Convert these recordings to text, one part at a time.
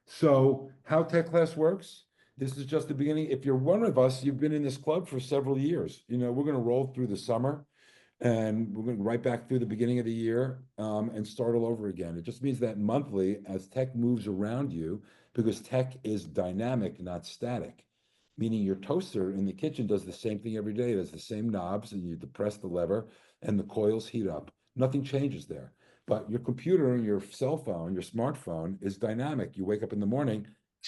So how Tech Class works, this is just the beginning. If you're one of us, you've been in this club for several years. We're going to roll through the summer and we're going to right back through the beginning of the year and start all over again. It just means that monthly, as tech moves around you, because tech is dynamic, not static, meaning your toaster in the kitchen does the same thing every day. It has the same knobs, and you depress the lever, and the coils heat up. Nothing changes there. But your computer, your cell phone, your smartphone is dynamic. You wake up in the morning,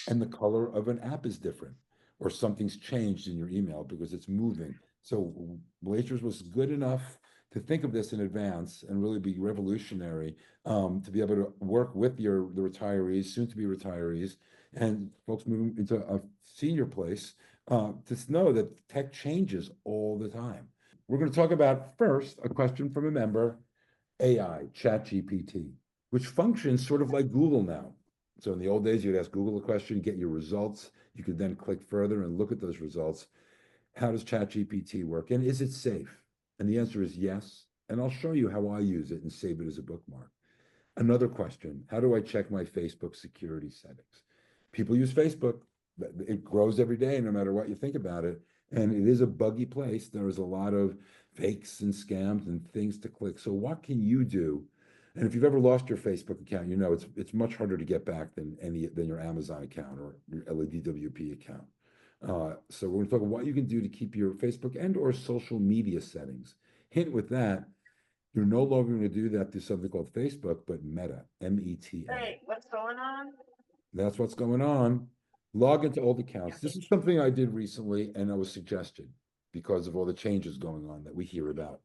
and the color of an app is different, or something's changed in your email because it's moving. So Blazers was good enough to think of this in advance and really be revolutionary, to be able to work with the retirees, soon to be retirees, and folks moving into a senior place, to know that tech changes all the time. We're going to talk about first a question from a member, AI, ChatGPT, which functions sort of like Google now. So in the old days, you'd ask Google a question, get your results. You could then click further and look at those results. How does ChatGPT work? And is it safe? And the answer is yes. And I'll show you how I use it and save it as a bookmark. Another question, how do I check my Facebook security settings? People use Facebook. It grows every day, no matter what you think about it. And it is a buggy place. There is a lot of fakes and scams and things to click. So what can you do? And if you've ever lost your Facebook account, it's much harder to get back than your Amazon account or your LADWP account. So we're going to talk about what you can do to keep your Facebook and or social media settings. Hint with that, you're no longer going to do that through something called Facebook, but Meta, META. Hey, what's going on? That's what's going on. Log into old accounts. This is something I did recently, and I was suggested because of all the changes going on that we hear about.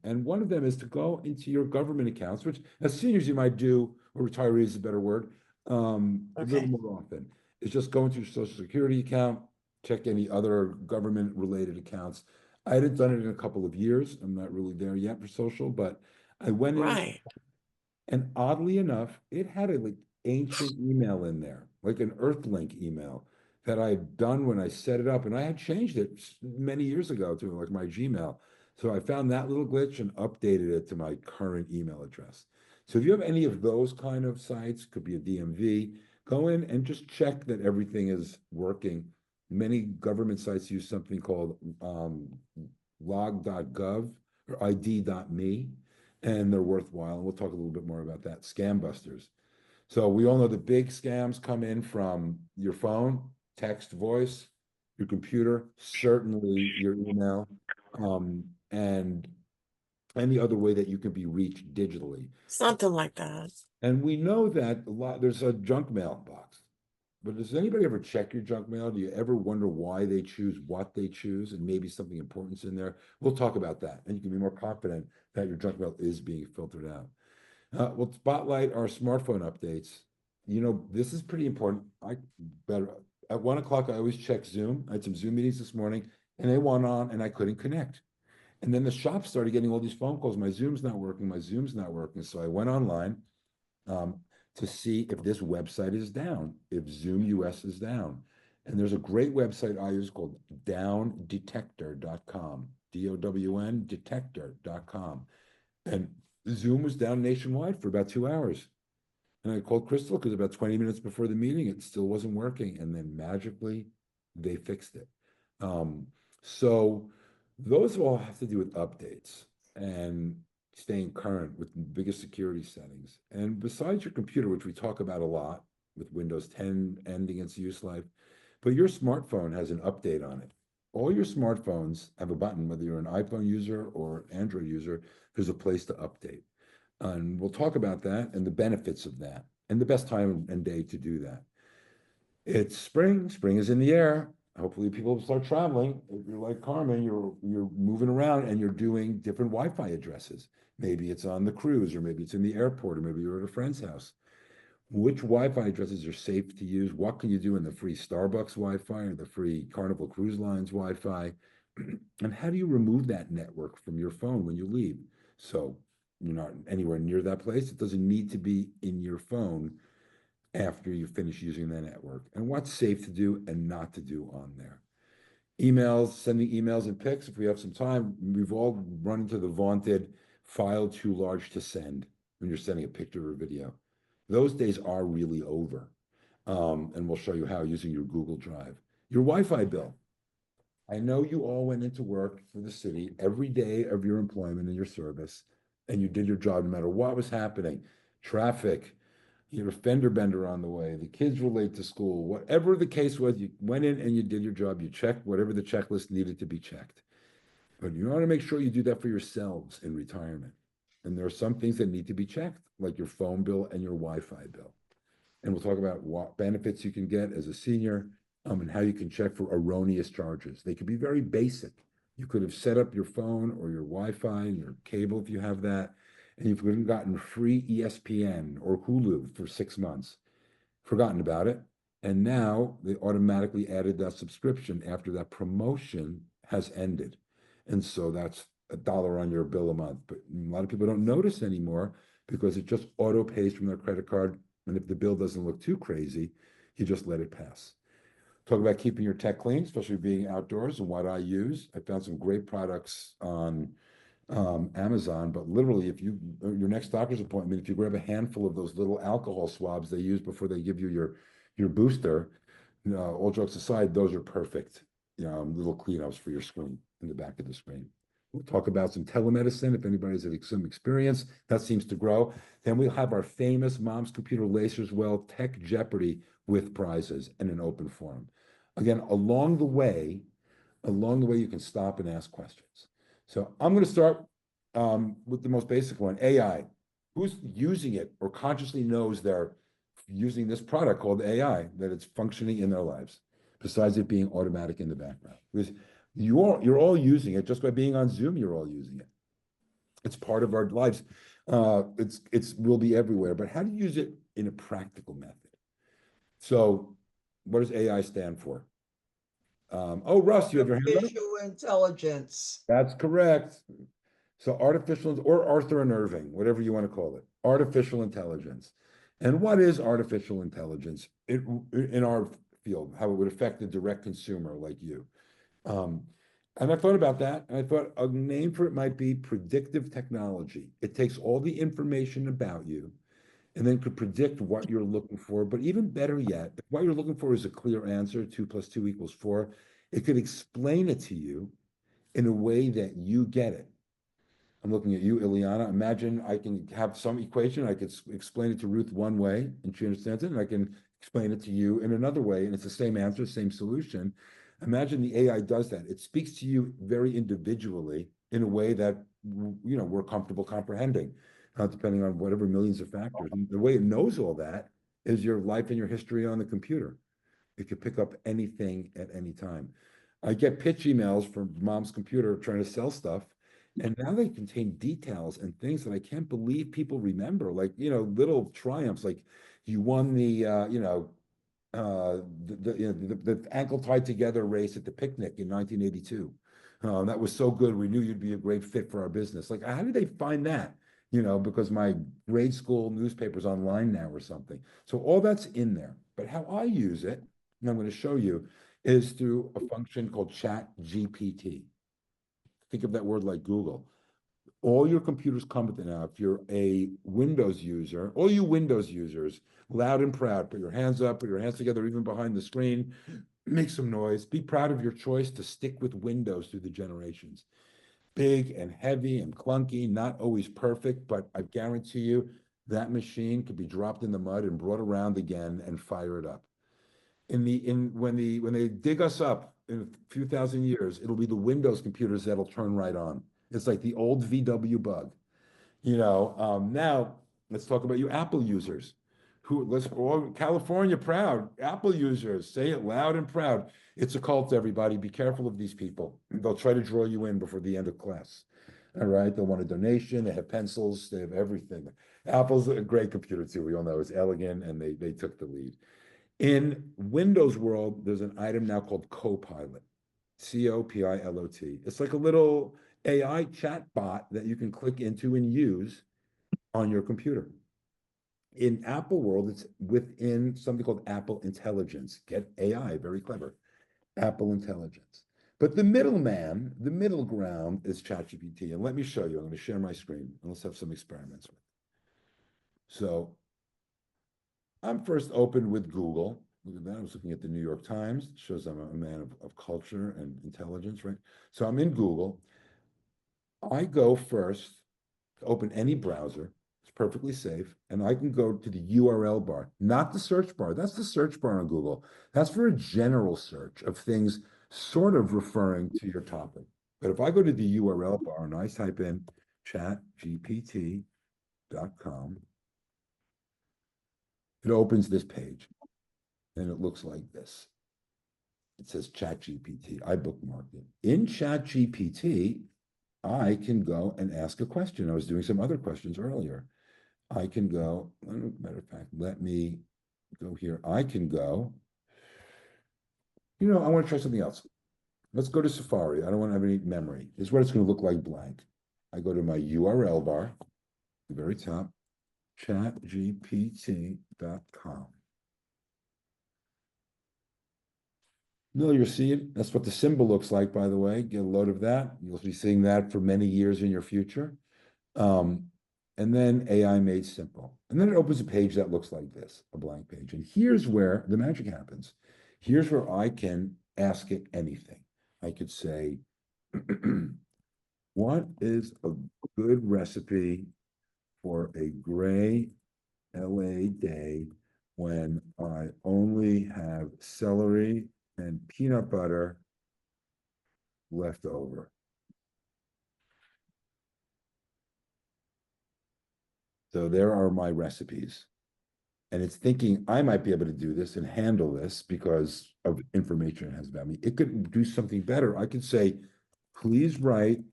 And one of them is to go into your government accounts, which as seniors you might do, or retirees is a better word, a little more often. It's just go into your Social Security account, check any other government-related accounts. I hadn't done it in a couple of years. I'm not really there yet for social, but I went in, Right. and oddly enough, it had a like ancient email in there, like an Earthlink email that I had done when I set it up, and I had changed it many years ago to like my Gmail. So I found that little glitch and updated it to my current email address. So if you have any of those kind of sites, could be a DMV, go in and just check that everything is working. Many government sites use something called log.gov or ID.me, and they're worthwhile. And we'll talk a little bit more about that. Scam busters. So we all know the big scams come in from your phone, text, voice, your computer, certainly your email, and any other way that you can be reached digitally. Something like that. And we know that there's a junk mail box. But does anybody ever check your junk mail? Do you ever wonder why they choose what they choose and maybe something important's in there? We'll talk about that. And you can be more confident that your junk mail is being filtered out. We'll spotlight our smartphone updates. This is pretty important. I better at 1 o'clock, I always check Zoom. I had some Zoom meetings this morning and they went on and I couldn't connect. And then the shop started getting all these phone calls. My Zoom's not working. My Zoom's not working. So I went online. To see if this website is down, if Zoom US is down. And there's a great website I use called downdetector.com, DOWN detector.com. And Zoom was down nationwide for about 2 hours. And I called Crystal because about 20 minutes before the meeting, it still wasn't working. And then magically, they fixed it. So those all have to do with updates and staying current with the biggest security settings. And besides your computer, which we talk about a lot with Windows 10 ending its use life, but your smartphone has an update on it. All your smartphones have a button, whether you're an iPhone user or Android user, there's a place to update. And we'll talk about that and the benefits of that and the best time and day to do that. It's spring. Spring is in the air. Hopefully people will start traveling. If you're like Carmen, you're moving around and you're doing different Wi-Fi addresses. Maybe it's on the cruise, or maybe it's in the airport, or maybe you're at a friend's house. Which Wi-Fi addresses are safe to use? What can you do in the free Starbucks Wi-Fi or the free Carnival Cruise Lines Wi-Fi? And how do you remove that network from your phone when you leave? So you're not anywhere near that place. It doesn't need to be in your phone after you finish using the network, and what's safe to do and not to do on there. Emails, sending emails and pics if we have some time. We've all run into the vaunted file too large to send when you're sending a picture or video. Those days are really over. And we'll show you how using your Google Drive. Your Wi-Fi bill. I know you all went into work for the city every day of your employment and your service, and you did your job no matter what was happening. Traffic, you had a fender bender on the way, the kids were late to school, whatever the case was, you went in and you did your job. You checked whatever the checklist needed to be checked. But you want to make sure you do that for yourselves in retirement. And there are some things that need to be checked, like your phone bill and your Wi-Fi bill. And we'll talk about what benefits you can get as a senior, and how you can check for erroneous charges. They could be very basic. You could have set up your phone or your Wi-Fi and your cable if you have that, and you could have gotten free ESPN or Hulu for 6 months, forgotten about it. And now they automatically added that subscription after that promotion has ended. And so that's $1 on your bill a month. But a lot of people don't notice anymore because it just auto pays from their credit card. And if the bill doesn't look too crazy, you just let it pass. Talk about keeping your tech clean, especially being outdoors, and what I use. I found some great products on Amazon, but literally, if you your next doctor's appointment, if you grab a handful of those little alcohol swabs they use before they give you your booster, all jokes aside, those are perfect. Little cleanups for your screen in the back of the screen. We'll talk about some telemedicine if anybody's had some experience. That seems to grow. Then we'll have our famous Mom's Computer Lacerswell Tech Jeopardy with prizes and an open forum. Again, along the way, you can stop and ask questions. So I'm going to start with the most basic one, AI. Who's using it or consciously knows they're using this product called AI, that it's functioning in their lives, besides it being automatic in the background? Because you're all using it just by being on Zoom. You're all using it. It's part of our lives. It's will be everywhere. But how do you use it in a practical method? So, what does AI stand for? Oh, Russ, you have your hand up? Artificial intelligence. That's correct. So artificial, or Arthur and Irving, whatever you want to call it, artificial intelligence. And what is artificial intelligence in our field, how it would affect the direct consumer like you? And I thought about that, and I thought a name for it might be predictive technology. It takes all the information about you and then could predict what you're looking for. But even better yet, if what you're looking for is a clear answer, 2 + 2 = 4, it could explain it to you in a way that you get it. I'm looking at you, Ileana. Imagine I can have some equation. I could explain it to Ruth one way and she understands it, and I can explain it to you in another way, and it's the same answer, same solution. Imagine the AI does that. It speaks to you very individually in a way that we're comfortable comprehending, depending on whatever millions of factors. And the way it knows all that is your life and your history on the computer. It could pick up anything at any time. I get pitch emails from Mom's Computer trying to sell stuff, and now they contain details and things that I can't believe people remember, like little triumphs, like you won the the ankle tied together race at the picnic in 1982. That was so good. We knew you'd be a great fit for our business. Like, how did they find that? Because my grade school newspaper's online now or something. So all that's in there. But how I use it, and I'm going to show you, is through a function called Chat GPT. Think of that word like Google. All your computers come with it now. If you're a Windows user, all you Windows users, loud and proud, put your hands up, put your hands together, even behind the screen, make some noise. Be proud of your choice to stick with Windows through the generations. Big and heavy and clunky, not always perfect, but I guarantee you that machine could be dropped in the mud and brought around again and fire it up. When they dig us up in a few thousand years, it'll be the Windows computers that'll turn right on. It's like the old VW bug. Now let's talk about you Apple users. Let's all California proud Apple users, say it loud and proud. It's a cult, everybody. Be careful of these people. They'll try to draw you in before the end of class. All right, they'll want a donation. They have pencils. They have everything. Apple's a great computer too. We all know it's elegant, and they took the lead. In Windows world, there's an item now called Copilot, Copilot. It's like a little AI chat bot that you can click into and use on your computer. In Apple world, it's within something called Apple Intelligence. Get AI, very clever. Apple Intelligence. But the middleman, the middle ground is ChatGPT. And let me show you, I'm going to share my screen and let's have some experiments with it. So I'm first opened with Google. Look at that. I was looking at the New York Times. It shows I'm a man of culture and intelligence, right? So I'm in Google. I go first to open any browser. It's perfectly safe. And I can go to the URL bar, not the search bar. That's the search bar on Google. That's for a general search of things sort of referring to your topic. But if I go to the URL bar and I type in chatgpt.com, it opens this page and it looks like this. It says ChatGPT. I bookmarked it. In ChatGPT, I can go and ask a question. I was doing some other questions earlier. I can go, matter of fact, let me go here. I can go, I want to try something else. Let's go to Safari. I don't want to have any memory. This is what it's going to look like blank. I go to my URL bar, the very top, chatgpt.com. No, you'll see it. That's what the symbol looks like, by the way. Get a load of that. You'll be seeing that for many years in your future. And then AI made simple. And then it opens a page that looks like this, a blank page. And here's where the magic happens. Here's where I can ask it anything. I could say, what is a good recipe for a gray LA day when I only have celery and peanut butter left over? So there are my recipes. And it's thinking I might be able to do this and handle this because of information it has about me. It could do something better. I could say, please write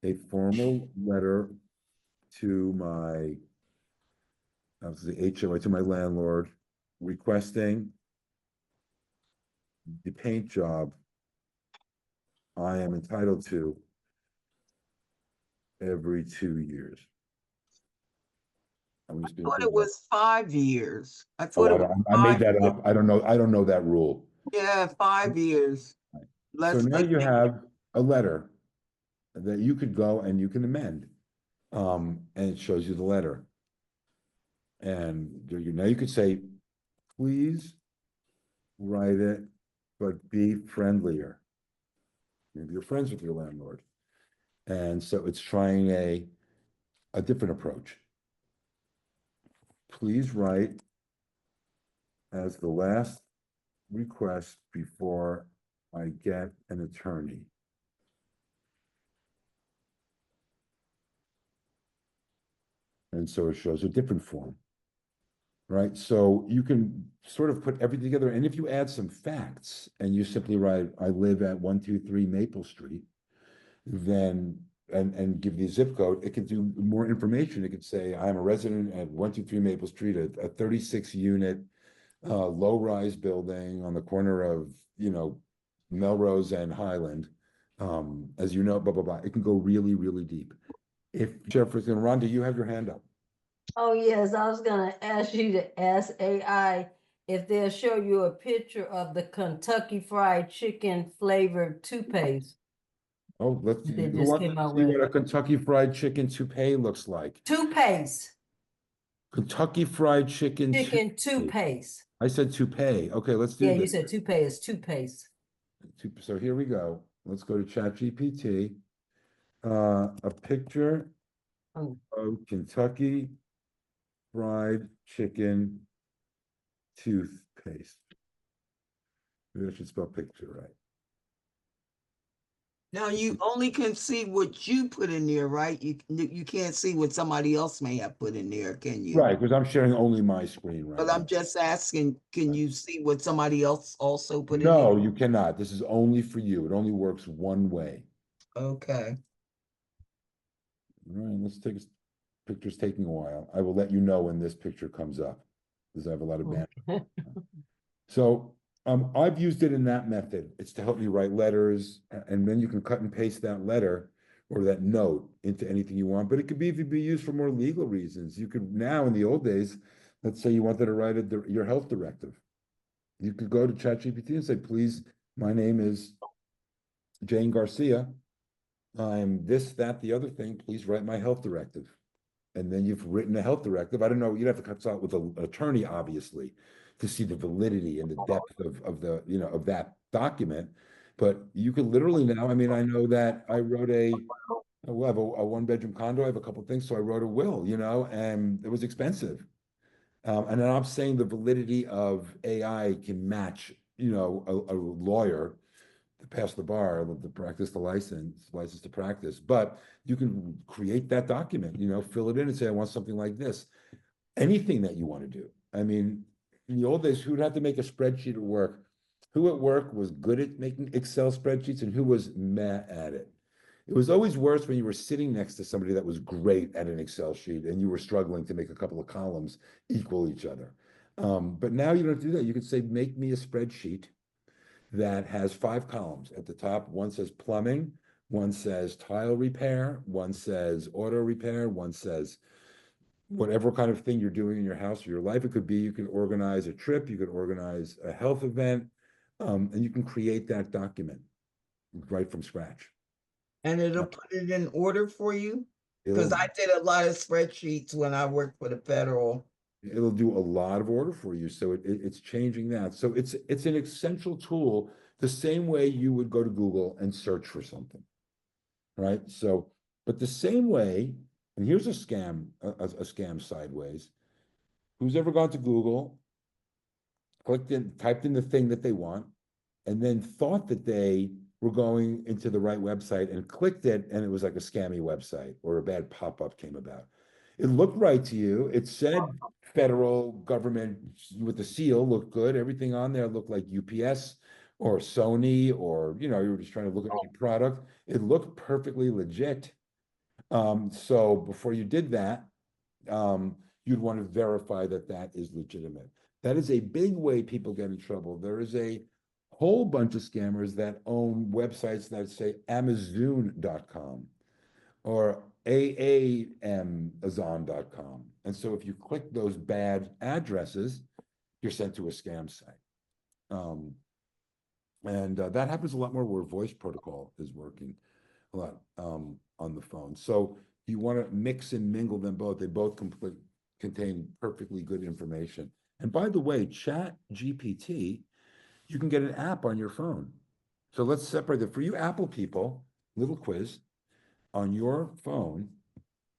a formal letter to my the HOA, to my landlord, requesting the paint job I am entitled to every 2 years. I'm I just thought it was 5 years. I thought Oh, it was I made 5 that years. up. I don't know. I don't know that rule. Yeah, 5 years. So Let's now make you it. have a letter that you could go and you can amend. And it shows you the letter. And now you could say, please write it, but be friendlier. Maybe you're friends with your landlord. And so it's trying a different approach. Please write as the last request before I get an attorney. And so it shows a different form, right? So you can sort of put everything together. And if you add some facts and you simply write, I live at 123 Maple Street, then, and give the zip code, it can do more information. It could say, I'm a resident at 123 Maple Street, a 36 unit, low-rise building on the corner of, Melrose and Highland. As you know, blah, blah, blah. It can go really, really deep. If Jefferson, Ron, do you have your hand up? Oh, yes, I was gonna ask you to ask AI if they'll show you a picture of the Kentucky Fried Chicken flavored toothpaste. Oh, let's, They who just wants came to out see with. what a Kentucky Fried Chicken toupee looks like? Toothpaste, Kentucky Fried Chicken. chicken toothpaste. I said toupee. Okay, let's do Yeah, you this. said toothpaste, toothpaste. So here we go. Let's go to ChatGPT. A picture Oh. of Kentucky Fried Chicken toothpaste. Maybe I should spell picture right. Now you only can see what you put in there, right? You can't see what somebody else may have put in there, can you? Right, because I'm sharing only my screen right But I'm now. just asking, can you see what somebody else also put in No, there? you cannot. This is only for you. It only works one way. Okay. All right, let's take picture's taking a while. I will let you know when this picture comes up because I have a lot of bandwidth. So I've used it in that method. It's to help me write letters, and then you can cut and paste that letter or that note into anything you want. But it could be even be used for more legal reasons. You could now, in the old days, let's say you wanted to write your health directive. You could go to ChatGPT and say, please, my name is Jane Garcia, I'm this, that, the other thing, please write my health directive. And then you've written a health directive. I don't know, you'd have to consult with an attorney, obviously, to see the validity and the depth of the, of that document. But you could literally now, I mean, I know that I wrote I have a one-bedroom condo, I have a couple things, so I wrote a will, and it was expensive. And then I'm saying the validity of AI can match, a lawyer to pass the bar, to practice the license to practice. But you can create that document, fill it in and say, I want something like this. Anything that you want to do. I mean, in the old days, who'd have to make a spreadsheet at work? Who at work was good at making Excel spreadsheets and who was meh at it? It was always worse when you were sitting next to somebody that was great at an Excel sheet and you were struggling to make a couple of columns equal each other. But now you don't have to do that. You can say, make me a spreadsheet that has 5 columns. At the top, one says plumbing, one says tile repair, one says auto repair, one says whatever kind of thing you're doing in your house or your life. It could be, you can organize a trip, you could organize a health event, and you can create that document right from scratch. And it'll put it in order for you? Because I did a lot of spreadsheets when I worked for the federal. It'll do a lot of order for you. So it's changing that. So it's an essential tool, the same way you would go to Google and search for something, right? So, but the same way, and here's a scam, a scam sideways. Who's ever gone to Google, typed in the thing that they want, and then thought that they were going into the right website and clicked it, and it was like a scammy website or a bad pop-up came about. It looked right to you. It said federal government with the seal, looked good. Everything on there looked like UPS or Sony, or, you were just trying to look at any product. It looked perfectly legit. So before you did that, you'd want to verify that that is legitimate. That is a big way people get in trouble. There is a whole bunch of scammers that own websites that say Amazon.com or Amazon.com. And so if you click those bad addresses, you're sent to a scam site. That happens a lot more where voice protocol is working a lot on the phone. So you want to mix and mingle them both. They both contain perfectly good information. And by the way, ChatGPT, you can get an app on your phone. So let's separate it. For you Apple people, little quiz. On your phone,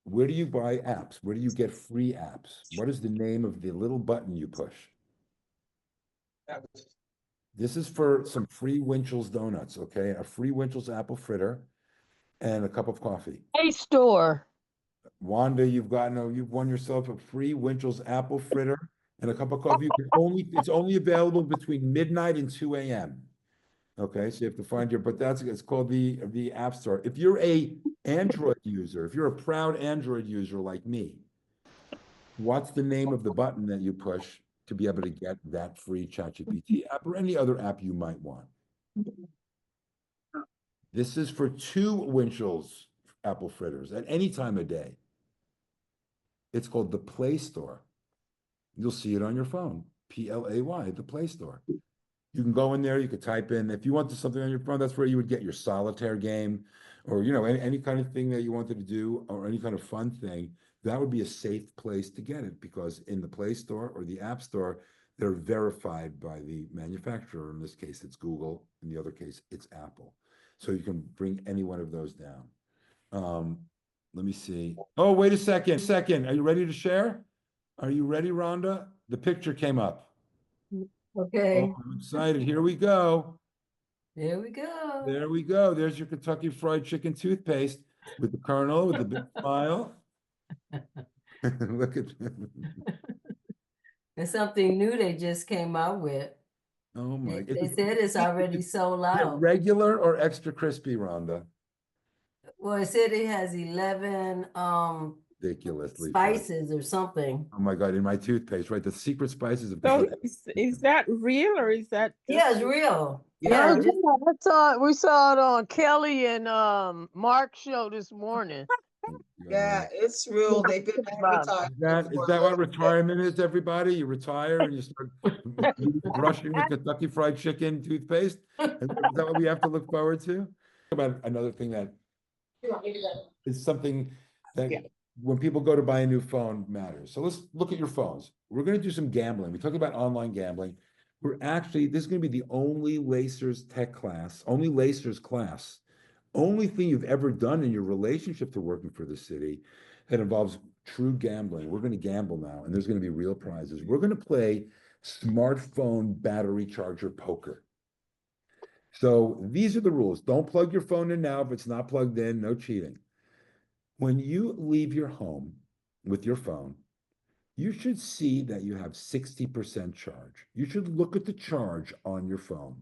where do you buy apps? Where do you get free apps? What is the name of the little button you push? This is for some free Winchell's donuts, okay? A free Winchell's apple fritter and a cup of coffee. Play Store. Wanda, you've won yourself a free Winchell's apple fritter and a cup of coffee. It's only available between midnight and 2 a.m. Okay, so you have to find it's called the App Store. If you're a Android user, if you're a proud Android user like me, what's the name of the button that you push to be able to get that free ChatGPT app or any other app you might want? This is for 2 Winchell's apple fritters at any time of day. It's called the Play Store. You'll see it on your phone, Play, the Play Store. You can go in there, you could type in, if you wanted something on your phone, that's where you would get your solitaire game or, any kind of thing that you wanted to do or any kind of fun thing. That would be a safe place to get it because in the Play Store or the App Store, they're verified by the manufacturer. In this case, it's Google. In the other case, it's Apple. So you can bring any one of those down. Let me see. Oh, wait a second. Are you ready to share? Are you ready, Rhonda? The picture came up. Okay, Oh, I'm excited. Here we go. there we go. There we go. There's your Kentucky Fried Chicken toothpaste with the Colonel with the big smile. Look at It's something new they just came out with. Oh my. They said it's already sold Is it out. regular or extra crispy, Rhonda? Well, it said it has 11 Ridiculously. fun. spices or something. Oh my God, in my toothpaste, right? The secret spices of So Kentucky. is that real or is that Yeah, just- it's real. Yeah, Yeah, we saw it on Kelly and Mark's show this morning. Yeah, it's real. They've been advertising. Is that what retirement is, everybody? You retire and you start brushing with Kentucky Fried Chicken toothpaste? Is that what we have to look forward to? about another thing that is something that Yeah. when people go to buy a new phone matters. So let's look at your phones. We're gonna do some gambling. We talk about online gambling. We're actually, this is gonna be the only Lacers tech class, only Lacers class, only thing you've ever done in your relationship to working for the city that involves true gambling. We're gonna gamble now, and there's gonna be real prizes. We're gonna play smartphone battery charger poker. So these are the rules. Don't plug your phone in now if it's not plugged in, no cheating. When you leave your home with your phone, you should see that you have 60% charge. You should look at the charge on your phone,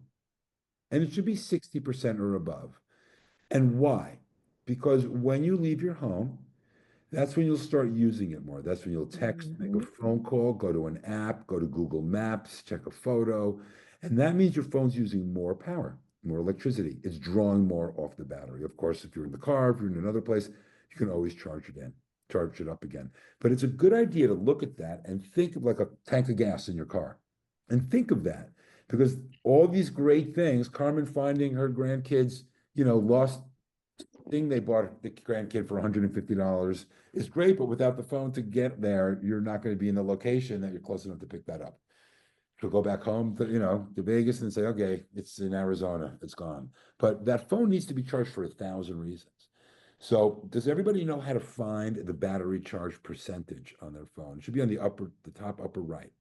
and it should be 60% or above. And why? Because when you leave your home, that's when you'll start using it more. That's when you'll text, make a phone call, go to an app, go to Google Maps, check a photo. And that means your phone's using more power, more electricity. It's drawing more off the battery. Of course, if you're in the car, if you're in another place, you can always charge it up again. But it's a good idea to look at that and think of like a tank of gas in your car. And think of that because all these great things, Carmen finding her grandkids, lost thing they bought the grandkid for $150 is great, but without the phone to get there, you're not going to be in the location that you're close enough to pick that up. You'll go back home to Vegas and say, okay, it's in Arizona, it's gone. But that phone needs to be charged for 1,000 reasons. So does everybody know how to find the battery charge percentage on their phone? It should be on the top upper right.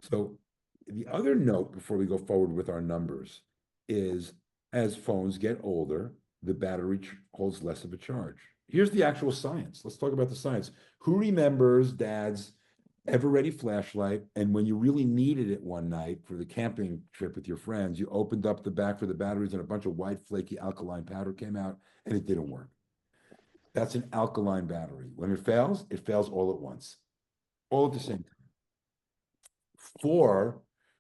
So the other note before we go forward with our numbers is as phones get older, the battery holds less of a charge. Here's the actual science. Let's talk about the science. Who remembers Dad's ever-ready flashlight, and when you really needed it one night for the camping trip with your friends, you opened up the back for the batteries and a bunch of white flaky alkaline powder came out and it didn't work. That's an alkaline battery. When it fails all at once, all at the same time.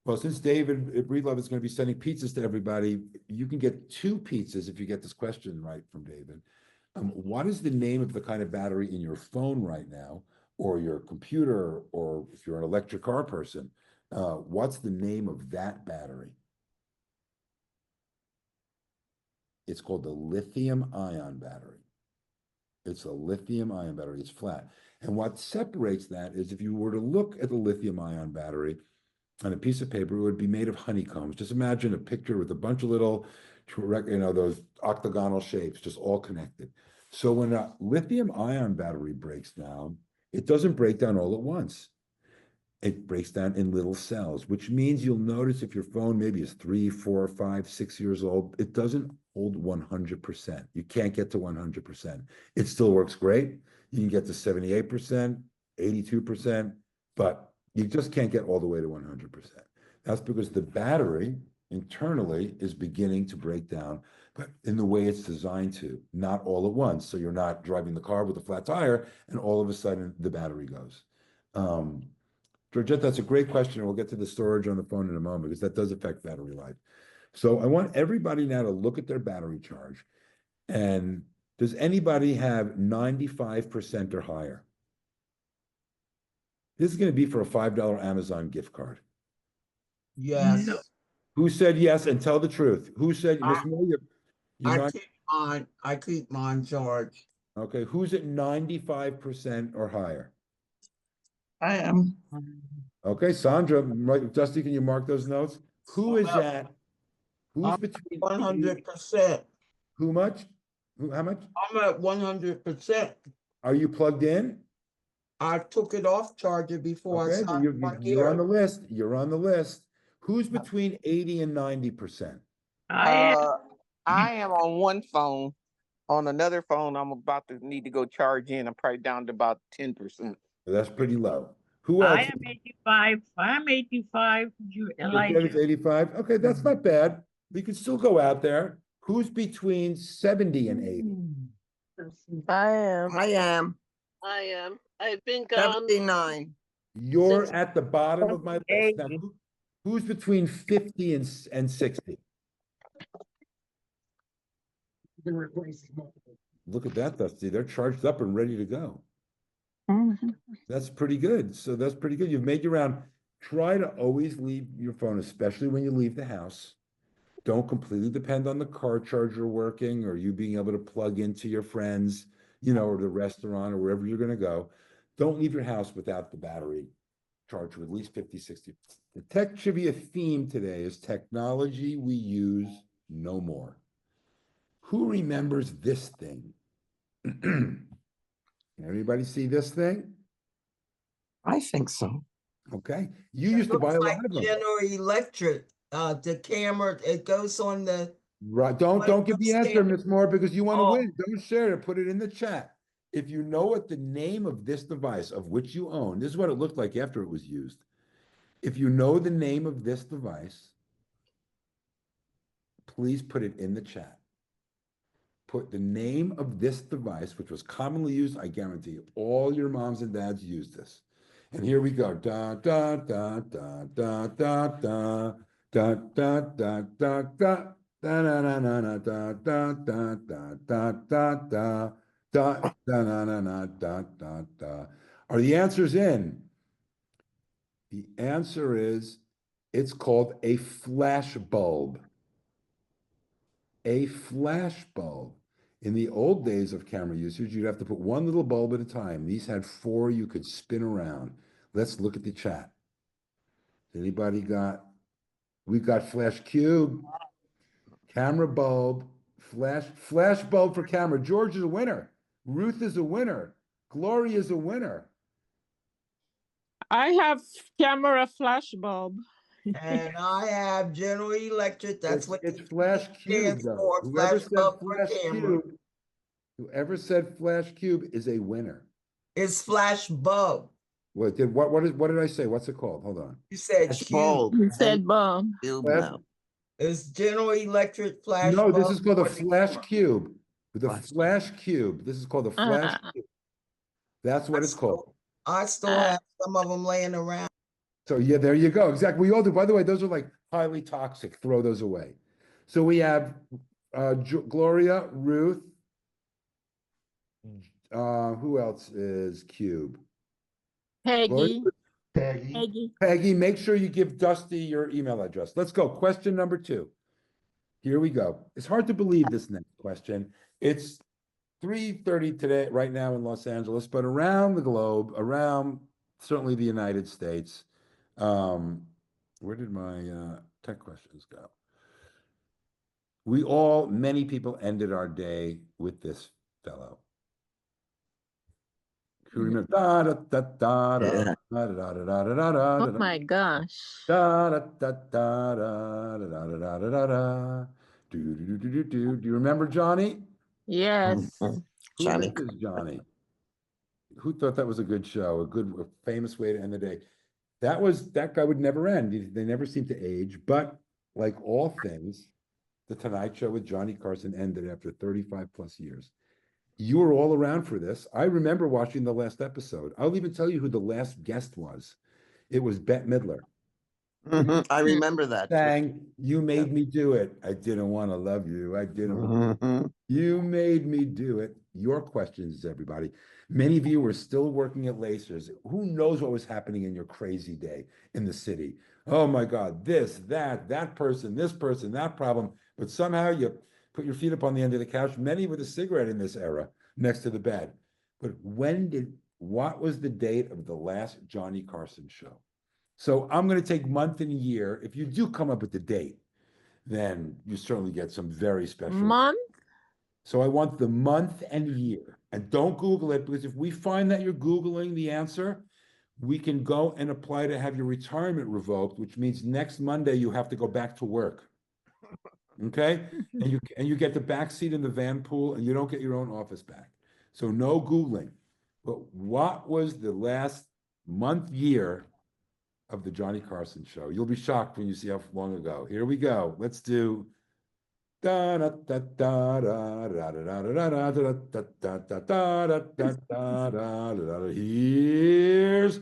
Well, since David Breedlove is going to be sending pizzas to everybody, you can get 2 pizzas if you get this question right from David. What is the name of the kind of battery in your phone right now, or your computer, or if you're an electric car person, what's the name of that battery? It's called the lithium-ion battery. It's a lithium-ion battery. It's flat. And what separates that is if you were to look at the lithium-ion battery on a piece of paper, it would be made of honeycombs. Just imagine a picture with a bunch of little, those octagonal shapes, just all connected. So when a lithium-ion battery breaks down, it doesn't break down all at once. It breaks down in little cells, which means you'll notice if your phone maybe is 3, 4, 5, 6 years old, it doesn't hold 100%. You can't get to 100%. It still works great. You can get to 78%, 82%, but you just can't get all the way to 100%. That's because the battery internally is beginning to break down, but in the way it's designed to, not all at once. So you're not driving the car with a flat tire and all of a sudden the battery goes. Georgette, that's a great question. We'll get to the storage on the phone in a moment because that does affect battery life. So I want everybody now to look at their battery charge. And does anybody have 95% or higher? This is going to be for a $5 Amazon gift card. Yes. No. Who said yes? And tell the truth. Who said, Miss Moore, you're I not, keep mine charged. okay, who's at 95% or higher? I am. Okay, Sandra, right, Dusty, can you mark those notes? Who is at, who's I'm between 100%. who much? How much? I'm at 100%. Are you plugged in? I took it off charger before I Okay, then started my you're on the gear. list. You're on the list. Who's between 80 and 90%? I am on one phone. On another phone, I'm about to need to go charge in. I'm probably down to about 10%. That's pretty low. Who else? I am 85. I'm 85. You, Georgette is Elijah. 85. Okay, that's not bad. We could still go out there. Who's between 70 and 80? I am. I am I am. I've been gone. 79. You're Since- at the bottom of my list. Now, who's between 50 and 60? Look at that, Dusty. They're charged up and ready to go. Mhm. That's pretty good. So that's pretty good. You've made your round. Try to always leave your phone, especially when you leave the house, don't completely depend on the car charger working or you being able to plug into your friends, or the restaurant or wherever you're gonna go. Don't leave your house without the battery charged with at least 50, 60. The tech trivia theme today is technology we use no more. Who remembers this thing? Everybody see this thing? I think so. Okay, you used to buy a Looks lot like of them. General Electric, the camera, it goes on the, Right, don't give the answer, Understand. Miss Moore, because you want to Oh. win. Don't share it. Put it in the chat. If you know what the name of this device of which you own, this is what it looked like after it was used. If you know the name of this device, please put it in the chat. Put the name of this device, which was commonly used. I guarantee you, all your moms and dads use this. And here we go. Da da da da da da da da da da da da. Da na na na na da da da da da da da da da na na na da da da. Are the answers in? The answer is it's called a flash bulb. A flash bulb. In the old days of camera usage, you'd have to put one little bulb at a time. These had 4 you could spin around. Let's look at the chat. Anybody got? We got flash cube, camera bulb, flash bulb for camera. George is a winner. Ruth is a winner. Gloria is a winner. I have camera flash bulb. and I have General Electric, that's what. It's the flash cube stands though. for, Whoever flash said bulb for flash camera. cube, whoever said flash cube is a winner. It's flash bulb. What did I say? What's it called? Hold on. You said Flash cube. bulb. You said bulb. Flash- It's General Electric flash No, bulb. this is called a for the flash camera. cube. The Flash. flash cube. This is called a flash Ah. cube. That's what it's called. I still have some of them laying around. So yeah, there you go. Exactly. We all do. By the way, those are like highly toxic. Throw those away. So we have Gloria, Ruth. Who else is cube? Peggy. Peggy. Peggy. Peggy, make sure you give Dusty your email address. Let's go. Question number 2. Here we go. It's hard to believe this next question. It's 3:30 today, right now in Los Angeles, but around the globe, around certainly the United States. Where did my tech questions go? Many people ended our day with this fellow. Who remember? Da, da, da, da, da, Yeah. da, da, da, da, da, da, da, Oh da, my gosh. da, da, da, da, da, da, da, da, da, da, da. Do you remember Johnny? Yes. Who Johnny. misses Johnny? Who thought that was a good show, a famous way to end the day? That guy would never end. They never seem to age, but like all things, the Tonight Show with Johnny Carson ended after 35 plus years. You were all around for this. I remember watching the last episode. I'll even tell you who the last guest was. It was Bette Midler. I remember that. Sang, "You made me do it. I didn't want to love you. I didn't want Mhm. You made me do it." Your questions, everybody. Many of you were still working at Lacers. Who knows what was happening in your crazy day in the city? Oh my God, this, that person, this person, that problem. But somehow you put your feet up on the end of the couch, many with a cigarette in this era next to the bed. But what was the date of the last Johnny Carson show? So I'm going to take month and year. If you do come up with the date, then you certainly get some very special. Month? So I want the month and year. And don't Google it, because if we find that you're Googling the answer, we can go and apply to have your retirement revoked, which means next Monday you have to go back to work. Okay? And you get the back seat in the van pool and you don't get your own office back. So no Googling. But what was the last month, year of the Johnny Carson show? You'll be shocked when you see how long ago. Here we go. Let's do da da da da da da da da da da da da da da da da da. Here's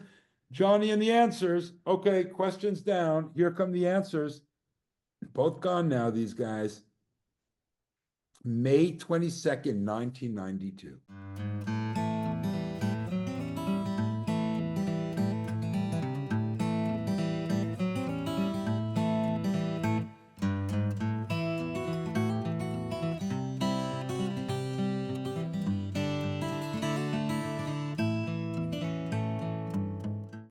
Johnny and the answers. Okay, questions down. Here come the answers. Both gone now, these guys. May 22nd, 1992.